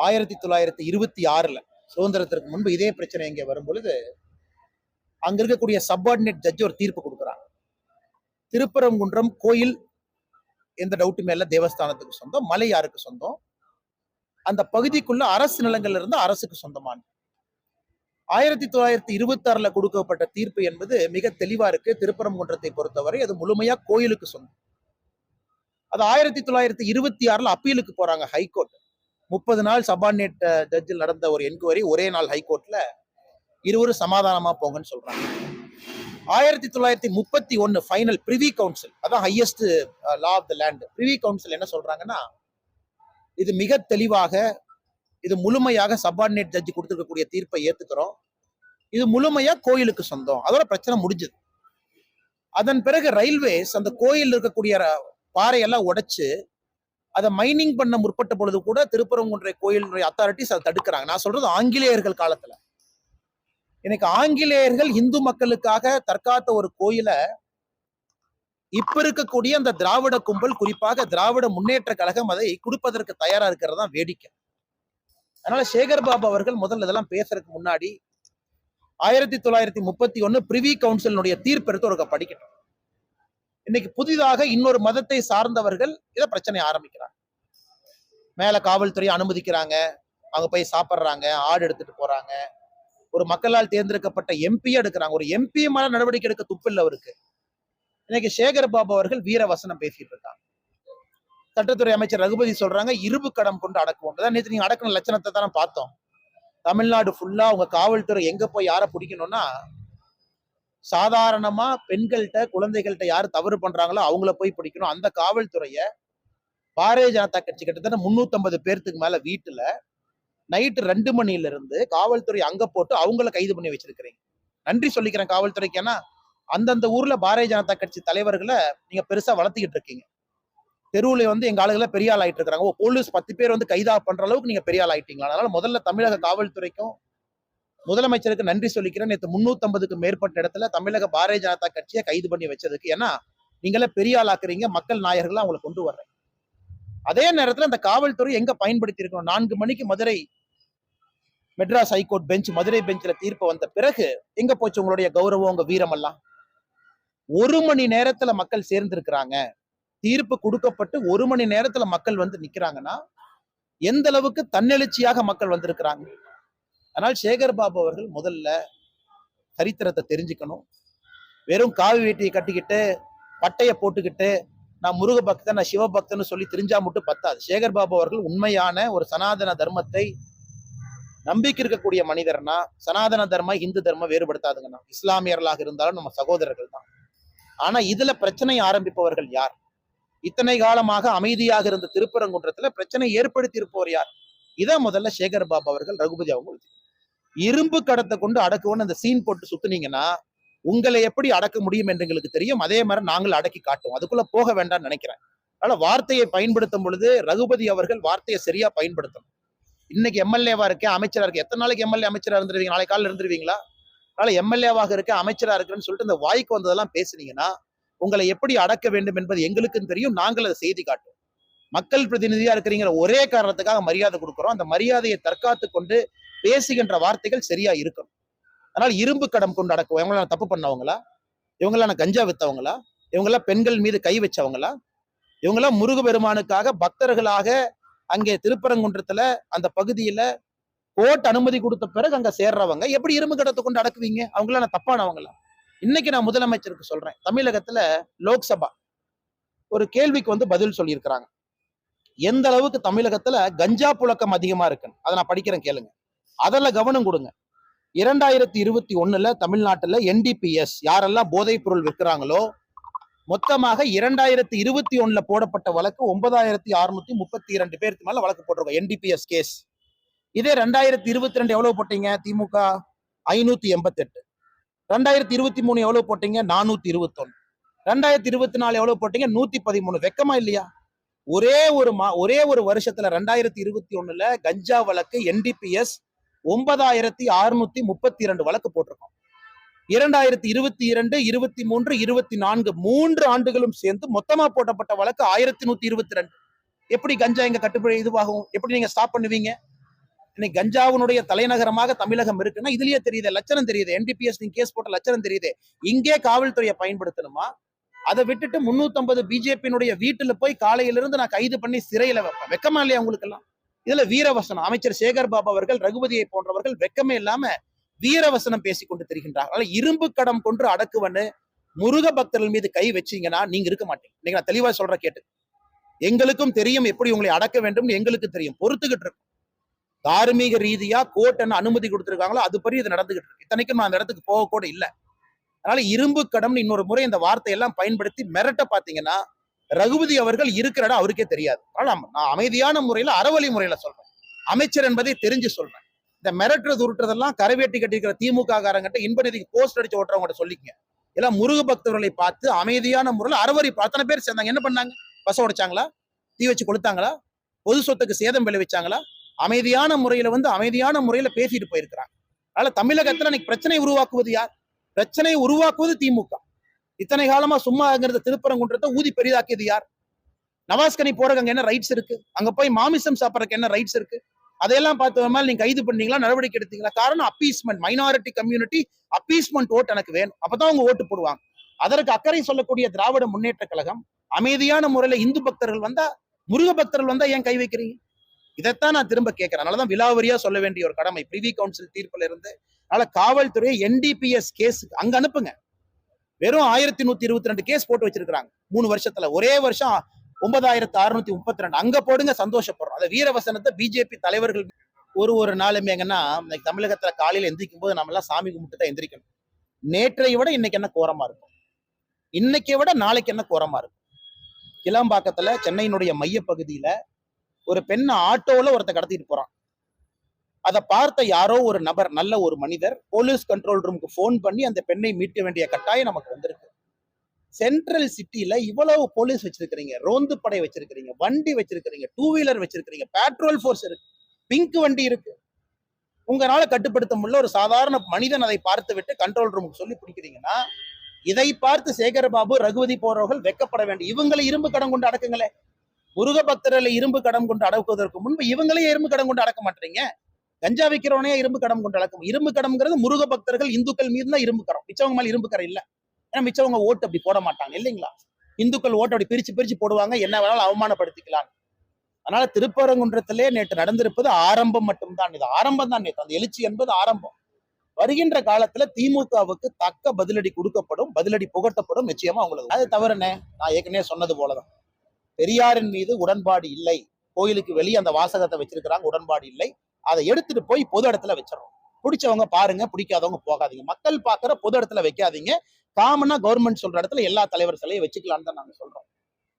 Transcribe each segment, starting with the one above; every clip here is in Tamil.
1926 சுதந்திரத்திற்கு முன்பு இதே பிரச்சனை இங்கே வரும் பொழுது அங்க இருக்கக்கூடிய சப்பார்டினேட் ஜட்ஜ் ஒரு தீர்ப்பு கொடுக்குறாங்க. திருப்பரங்குன்றம் கோயில் எந்த டவுட்டுமே இல்ல, தேவஸ்தானத்துக்கு சொந்தம். மலை யாருக்கு சொந்தம்? அந்த பகுதிக்குள்ள அரசு நிலங்கள் இருந்து அரசுக்கு சொந்தமான 1926 கொடுக்கப்பட்ட தீர்ப்பு என்பது மிக தெளிவா இருக்கு. திருப்பரங்குன்றத்தை பொறுத்தவரை அது முழுமையா கோயிலுக்கு சொந்தம். அது 1926 அப்பீலுக்கு போறாங்க ஹைகோர்ட். 30 நாள் சபார்டினேட் ஜட்ஜில் நடந்த ஒரு என்கொயரி, ஒரே நாள் ஹைகோர்ட்ல இருவரும் சமாதானமா போங்கன்னு சொல்றாங்க. 1931 ஃபைனல் பிரிவி கவுன்சில், அதான் highest law of the land. Privy council என்ன சொல்றாங்கன்னா, இது மிக தெளிவாக, இது முழுமையாக சபார்டினேட் ஜட்ஜி கொடுத்திருக்கக்கூடிய தீர்ப்பை ஏத்துக்கிறோம், இது முழுமையா கோயிலுக்கு சொந்தம். அதோட பிரச்சனை முடிஞ்சது. அதன் பிறகு ரயில்வேஸ் அந்த கோயில் இருக்கக்கூடிய பாறையெல்லாம் உடைச்சு அதை மைனிங் பண்ண முற்பட்ட பொழுது கூட திருப்பரங்குன்ற கோயிலுடைய அத்தாரிட்டிஸ் அதை தடுக்கிறாங்க. நான் சொல்றது ஆங்கிலேயர்கள் காலத்துல. எனக்கு ஆங்கிலேயர்கள் இந்து மக்களுக்காக தற்காத்த ஒரு கோயில இப்ப இருக்கக்கூடிய அந்த திராவிட கும்பல், குறிப்பாக திராவிட முன்னேற்ற கழகம் அதை கொடுப்பதற்கு தயாரா இருக்கிறது தான் வேடிக்கை. அதனால சேகர் பாபு அவர்கள் முதல்ல இதெல்லாம் பேசுறதுக்கு முன்னாடி 1931 பிரிவி கவுன்சிலுடைய தீர்ப்பு எடுத்து ஒரு படிக்கட்டும். இன்னைக்கு புதிதாக இன்னொரு மதத்தை சார்ந்தவர்கள் இதை பிரச்சனை ஆரம்பிக்கிறாங்க. மேல காவல்துறை அனுமதிக்கிறாங்க, அவங்க போய் சாப்பிட்றாங்க, ஆடு எடுத்துட்டு போறாங்க. ஒரு மக்களால் தேர்ந்தெடுக்கப்பட்ட எம்பியா எடுக்கிறாங்க. ஒரு எம்பி மேல நடவடிக்கை எடுக்க துப்பில்லை அவருக்கு. இன்னைக்கு சேகர் பாபு அவர்கள் வீர வசனம் பேசிட்டு இருக்காங்க. சட்டத்துறை அமைச்சர் ரகுபதி சொல்றாங்க, இரும்பு கடம் கொண்டு அடக்குவோம். நேற்று நீங்க அடக்கின லட்சணத்தை தானே பார்த்தோம். தமிழ்நாடு ஃபுல்லா உங்க காவல்துறை எங்க போய் யாரை பிடிக்கணும்னா, சாதாரணமா பெண்கள்கிட்ட குழந்தைகள்கிட்ட யாரு தவறு பண்றாங்களோ அவங்கள போய் பிடிக்கணும். அந்த காவல்துறைய பாரதிய ஜனதா கட்சி கிட்டத்தட்ட 350 பேர்த்துக்கு மேல வீட்டுல நைட்டு 2 மணில இருந்து காவல்துறை அங்க போட்டு அவங்கள கைது பண்ணி வச்சிருக்கிறீங்க. நன்றி சொல்லிக்கிறேன் காவல்துறைக்கு. ஏன்னா அந்தந்த ஊர்ல பாரதிய ஜனதா கட்சி தலைவர்களை நீங்க பெருசா வளர்த்திக்கிட்டு இருக்கீங்க. தெருவுல எங்க ஆளுகளை பெரிய ஆள் ஆயிட்டு இருக்காங்க. போலீஸ் 10 பேர் கைதா பண்ற அளவுக்கு நீங்க பெரிய ஆள் ஆயிட்டீங்களா? அதனால முதல்ல தமிழக காவல்துறைக்கும் முதலமைச்சருக்கு நன்றி சொல்லிக்கிறேன். நேற்று 350க்கு மேற்பட்ட இடத்துல தமிழக பாரதிய ஜனதா கட்சியை கைது பண்ணி வச்சதுக்கு. ஏன்னா நீங்களே பெரிய ஆள் ஆக்குறீங்க, மக்கள் நாயகர்கள் அவங்களை கொண்டு வர்றேன். அதே நேரத்துல அந்த காவல்துறை எங்க பயன்படுத்தி இருக்கணும்? 4 மணிக்கு மதுரை மெட்ராஸ் ஹைகோர்ட் பெஞ்ச், மதுரை பெஞ்சில் தீர்ப்பு வந்த பிறகு எங்க போச்சு உங்களுடைய கௌரவம், உங்க வீரம் எல்லாம்? 1 மணி நேரத்துல மக்கள் சேர்ந்து இருக்கிறாங்க. தீர்ப்பு கொடுக்கப்பட்டு 1 மணி நேரத்துல மக்கள் நிக்கிறாங்கன்னா எந்த அளவுக்கு தன்னெழுச்சியாக மக்கள் வந்திருக்கிறாங்க. அதனால் சேகர் பாபு அவர்கள் முதல்ல சரித்திரத்தை தெரிஞ்சுக்கணும். வெறும் காவி வேட்டியை கட்டிக்கிட்டு பட்டைய போட்டுக்கிட்டு நான் முருக பக்தன், நான் சிவபக்தன்னு சொல்லி தெரிஞ்சா மட்டும் பத்தாது. சேகர் பாபு அவர்கள் உண்மையான ஒரு சனாதன தர்மத்தை நம்பிக்கை இருக்கக்கூடிய மனிதர்னா, சனாதன தர்மம் இந்து தர்மம் வேறுபடுத்தாதுங்கண்ணா. இஸ்லாமியர்களாக இருந்தாலும் நம்ம சகோதரர்கள் தான். ஆனா இதுல பிரச்சனை ஆரம்பிப்பவர்கள் யார்? இத்தனை காலமாக அமைதியாக இருந்த திருப்பரங்குன்றத்துல பிரச்சனை ஏற்படுத்தி இருப்பவர் யார்? இதை முதல்ல சேகர் பாபு அவர்கள் ரகுபதி அவங்க இரும்பு கடத்தை கொண்டு அடக்குவோன்னு அந்த சீன் போட்டு சுத்துனீங்கன்னா உங்களை எப்படி அடக்க முடியும் என்று எங்களுக்கு தெரியும். அதே மாதிரி நாங்கள் அடக்கி காட்டுவோம். அதுக்குள்ள போக வேண்டாம்னு நினைக்கிறேன். அதனால வார்த்தையை பயன்படுத்தும் பொழுது ரகுபதி அவர்கள் வார்த்தையை சரியா பயன்படுத்தணும். இன்னைக்கு எம்எல்ஏவா இருக்கேன், அமைச்சரா இருக்கேன். எத்தனை நாளைக்கு எம்எல்ஏ அமைச்சரா இருந்துருவீங்க? நாளை காலில் இருந்துருவீங்களா? அதனால எம்எல்ஏவாக இருக்கேன், அமைச்சரா இருக்கிறேன்னு சொல்லிட்டு இந்த வாய்க்கு வந்ததெல்லாம் பேசுனீங்கன்னா உங்களை எப்படி அடக்க வேண்டும் என்பது எங்களுக்கும் தெரியும். நாங்கள் அதை செய்தி காட்டுவோம். மக்கள் பிரதிநிதியா இருக்கிறீங்கிற ஒரே காரணத்துக்காக மரியாதை கொடுக்கிறோம். அந்த மரியாதையை தற்காத்து கொண்டு பேசுகின்ற வார்த்தைகள் சரியா இருக்கணும். அதனால இரும்பு கடம் கொண்டு அடக்குவோம். இவங்களாம் தப்பு பண்ணவங்களா? இவங்களாம் கஞ்சா வித்தவங்களா? இவங்கெல்லாம் பெண்கள் மீது கை வச்சவங்களா? இவங்கெல்லாம் முருகபெருமானுக்காக பக்தர்களாக அங்கே திருப்பரங்குன்றத்துல அந்த பகுதியில கோர்ட் அனுமதி கொடுத்த பிறகு அங்க சேர்றவங்க எப்படி இரும்பு கடத்தை கொண்டு அடக்குவீங்க? அவங்களாம் தப்பானவங்களா? இன்னைக்கு நான் முதலமைச்சருக்கு சொல்றேன், தமிழகத்துல லோக்சபா ஒரு கேள்விக்கு பதில் சொல்லியிருக்கிறாங்க. எந்த அளவுக்கு தமிழகத்துல கஞ்சா புழக்கம் அதிகமா இருக்குன்னு அதை நான் படிக்கிறேன், கேளுங்க. அதெல்லாம் கவனம் கொடுங்க. 2021 தமிழ்நாட்டுல NDPS யாரெல்லாம் போதைப் பொருள் விற்கிறாங்களோ மொத்தமாக 2021 போடப்பட்ட வழக்கு 9632 பேருக்கு மேல வழக்கு போட்டிருக்கோம். NDPS case. இதே 2022 எவ்வளவு போட்டீங்க? திமுக 588. 2023 எவ்வளவு போட்டீங்க? 421. 2024 எவ்வளவு போட்டீங்க? 113. வெக்கமா இல்லையா? ஒரே ஒரு வருஷத்துல 2021 கஞ்சா வழக்கு NDPS 9632 வழக்கு போட்டிருக்கோம். 2022, 23, 24 3 ஆண்டுகளும் சேர்ந்து மொத்தமா போட்டப்பட்ட வழக்கு 1122. எப்படி கஞ்சா இங்க கட்டுப்படி இதுவாகும்? எப்படி நீங்க ஸ்டாப் பண்ணுவீங்க? இன்னைக்கு கஞ்சாவினுடைய தலைநகரமாக தமிழகம் இருக்குன்னா இதுலயே தெரியுது, லட்சணம் தெரியுது. NDPS நீங்க கேஸ் போட்ட லட்சணம் தெரியுது. இங்கே காவல்துறையை பயன்படுத்தணுமா? அதை விட்டுட்டு 350 பிஜேபியினுடைய வீட்டுல போய் காலையில இருந்து நான் கைது பண்ணி சிறையில வைப்பேன். வெக்கமா இல்லையா உங்களுக்கு எல்லாம்? இதுல வீரவசனம் அமைச்சர் சேகர் பாபு அவர்கள், ரகுபதியை போன்றவர்கள் வெக்கமே இல்லாம வீரவசனம் பேசிக் கொண்டு திரிகின்றார். அதனால இரும்பு கடம் கொன்று அடக்குவன்னு முருக பக்தர்கள் மீது கை வச்சீங்கன்னா நீங்க இருக்க மாட்டீங்க. இன்னைக்கு நான் தெளிவா சொல்ற கேட்டு, எங்களுக்கும் தெரியும் எப்படி உங்களை அடக்க வேண்டும், எங்களுக்கு தெரியும், பொறுத்துக்கிட்டு இருக்கும். தார்மீக ரீதியா கோர்ட் என்ன அனுமதி கொடுத்திருக்காங்களோ அதுபடி இது நடந்துகிட்டு இருக்கு. இத்தனைக்கும் நான் அந்த இடத்துக்கு போக கூட இல்லை. அதனால இரும்பு கடம்னு இன்னொரு முறை இந்த வார்த்தையெல்லாம் பயன்படுத்தி மிரட்ட பாத்தீங்கன்னா ரகுபதி அவர்கள் இருக்கிற இடம் அவருக்கே தெரியாது. நான் அமைதியான முறையில அறவழி முறையில சொல்றேன், அமைச்சர் என்பதை தெரிஞ்சு சொல்றேன். இந்த மிரட்டுறது உருட்டுறதெல்லாம் கரைவேட்டி கட்டிருக்கிற திமுக காரங்கிட்ட இன்ப நிதிக்கு போஸ்ட் அடிச்சு ஓட்டுறவங்க சொல்லிக்கங்க. எல்லாம் முருக பக்தர்களை பார்த்து அமைதியான முறையில் அறவழி அத்தனை பேர் சேர்ந்தாங்க. என்ன பண்ணாங்க? பச உடைச்சாங்களா? தீ வச்சு கொளுத்தாங்களா? பொது சொத்துக்கு சேதம் விளைவிச்சாங்களா? அமைதியான முறையில அமைதியான முறையில பேசிட்டு போயிருக்கிறாங்க. அதனால தமிழகத்துல இன்னைக்கு பிரச்சனை உருவாக்குவது யார்? பிரச்சனையை உருவாக்குவது திமுக. இத்தனை காலமா சும்மா திருப்பரங்குன்றத்தை ஊதி பெரிதாக்கியது யார்? நவாஸ்கனி போறதுக்கு அங்க என்ன ரைட்ஸ் இருக்கு? அங்க போய் மாமிசம் சாப்பிடறதுக்கு என்ன ரைட்ஸ் இருக்கு? அதையெல்லாம் பார்த்து நீங்க கைது பண்ணீங்களா, நடவடிக்கை எடுத்தீங்களா? காரணம் அப்பீஸ்மெண்ட், மைனாரிட்டி கம்யூனிட்டி அப்பீஸ்மெண்ட் ஓட்டு எனக்கு வேணும், அப்பதான் அவங்க ஓட்டு போடுவாங்க. அதற்கு அக்கறை சொல்லக்கூடிய திராவிட முன்னேற்ற கழகம் அமைதியான முறையில இந்து பக்தர்கள் வந்தா, முருக பக்தர்கள் வந்தா ஏன் கை வைக்கிறீங்க? இதைத்தான் நான் திரும்ப கேட்கிறேன். அதனாலதான் விலாவரியா சொல்ல வேண்டிய ஒரு கடமை பிரிவி கவுன்சில் தீர்ப்புல இருந்து. அதனால காவல்துறை NDPS கேஸ் அங்க அனுப்புங்க. வெறும் 1122 கேஸ் போட்டு வச்சிருக்காங்க 3 வருஷத்துல. ஒரே வருஷம் 9632 அங்க போடுங்க, சந்தோஷப்படுறோம். அந்த வீரவசனத்தை பிஜேபி தலைவர்கள் ஒரு நாளுமே எங்கன்னா தமிழகத்துல காலையில எந்திரிக்கும் போது நம்ம எல்லாம் சாமி கும்பிட்டு தான் எந்திரிக்கணும். நேற்றைய விட இன்னைக்கு என்ன கோரமா இருக்கும், இன்னைக்கை விட நாளைக்கு என்ன கோரமா இருக்கும். கிளம்பாக்கத்துல சென்னையினுடைய மைய பகுதியில ஒரு பெண்ணை ஆட்டோல ஒருத்த கடத்திட்டு போறான். அதை பார்த்த யாரோ ஒரு நபர், நல்ல ஒரு மனிதர், போலீஸ் கண்ட்ரோல் ரூமுக்கு போன் பண்ணி அந்த பெண்ணை மீட்க வேண்டிய கட்டாயம் நமக்கு வந்திருக்கு. சென்ட்ரல் சிட்டில இவ்வளவு போலீஸ் வச்சிருக்கிறீங்க, ரோந்து படை வச்சிருக்கிறீங்க, வண்டி வச்சிருக்கிறீங்க, 2 வீலர் வச்சிருக்கிறீங்க, பேட்ரோல் போர்ஸ் இருக்கு, பிங்க் வண்டி இருக்கு. உங்களால கட்டுப்படுத்த முடியல. ஒரு சாதாரண மனிதன் அதை பார்த்து விட்டு கண்ட்ரோல் ரூமுக்கு சொல்லி பிடிக்கிறீங்கன்னா, இதை பார்த்து சேகர்பாபு, ரகுபதி போறவர்கள் வெக்கப்பட வேண்டும். இவங்களை இரும்பு கடம் கொண்டு அடக்குங்களே. முருக பக்தர்களை இரும்பு கடம் கொண்டு அடக்குவதற்கு முன்பு இவங்களே இரும்பு கடம் கொண்டு அடக்க மாட்டீங்க. கஞ்சா விற்கிறவனே இரும்பு கடம் கொண்டு அடக்கும். இரும்பு கடம்ங்கிறது முருக பக்தர்கள் இந்துக்கள் மீது தான் இரும்பு கரம், மிச்சவங்க மேல இரும்பு கரம் இல்ல. ஏன்னா மிச்சவங்க ஓட்டு அப்படி போட மாட்டாங்க இல்லைங்களா? இந்துக்கள் ஓட்டு அப்படி பிரிச்சு போடுவாங்க, என்ன வேணாலும் அவமானப்படுத்திக்கலாம். அதனால திருப்பரங்குன்றத்திலே நேற்று நடந்திருப்பது ஆரம்பம் மட்டும்தான். இது ஆரம்பம் தான். நேற்று அந்த எழுச்சி என்பது ஆரம்பம். வருகின்ற காலத்துல திமுகவுக்கு தக்க பதிலடி கொடுக்கப்படும், பதிலடி புகட்டப்படும் நிச்சயமா அவங்களுக்கு. அது தவறுனே நான் ஏற்கனவே சொன்னது போலதான். பெரியாரின் மீது உடன்பாடு இல்லை, கோயிலுக்கு வெளியே அந்த வாசகத்தை வச்சிருக்கிறாங்க, உடன்பாடு இல்லை. அதை எடுத்துட்டு போய் பொது இடத்துல வச்சிடறோம். பிடிச்சவங்க பாருங்க, பிடிக்காதவங்க போகாதீங்க. மக்கள் பாக்குற பொது இடத்துல வைக்காதீங்க. காமனா கவர்மெண்ட் சொல்ற இடத்துல எல்லா தலைவர் சிலையை வச்சுக்கலான்னு தான் நாங்க சொல்றோம்.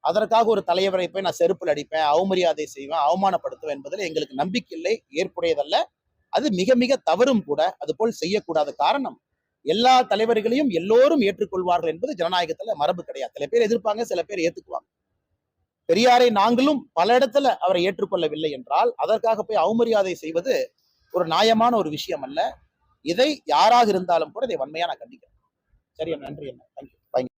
அதற்காக ஒரு தலைவரை போய் நான் செருப்பில் அடிப்பேன், அவமரியாதை செய்வேன், அவமானப்படுத்துவேன் என்பதில் எங்களுக்கு நம்பிக்கை இல்லை, ஏற்புடையதல்ல. அது மிக மிக தவறும் கூட. அது போல் செய்யக்கூடாத. காரணம், எல்லா தலைவர்களையும் எல்லோரும் ஏற்றுக்கொள்வார்கள் என்பது ஜனநாயகத்துல மரபு கிடையாது. சில பேர் எதிர்ப்பாங்க, சில பேர் ஏத்துக்குவாங்க. பெரியாரை நாங்களும் பல இடத்துல அவரை ஏற்றுக்கொள்ளவில்லை என்றால் அதற்காக போய் அவமரியாதை செய்வது ஒரு நியாயமான ஒரு விஷயம் அல்ல. இதை யாராக இருந்தாலும் கூட இதை வன்மையா நான் கண்டிக்கிறேன். சரியா, நன்றி. என்ன, தேங்க்யூ.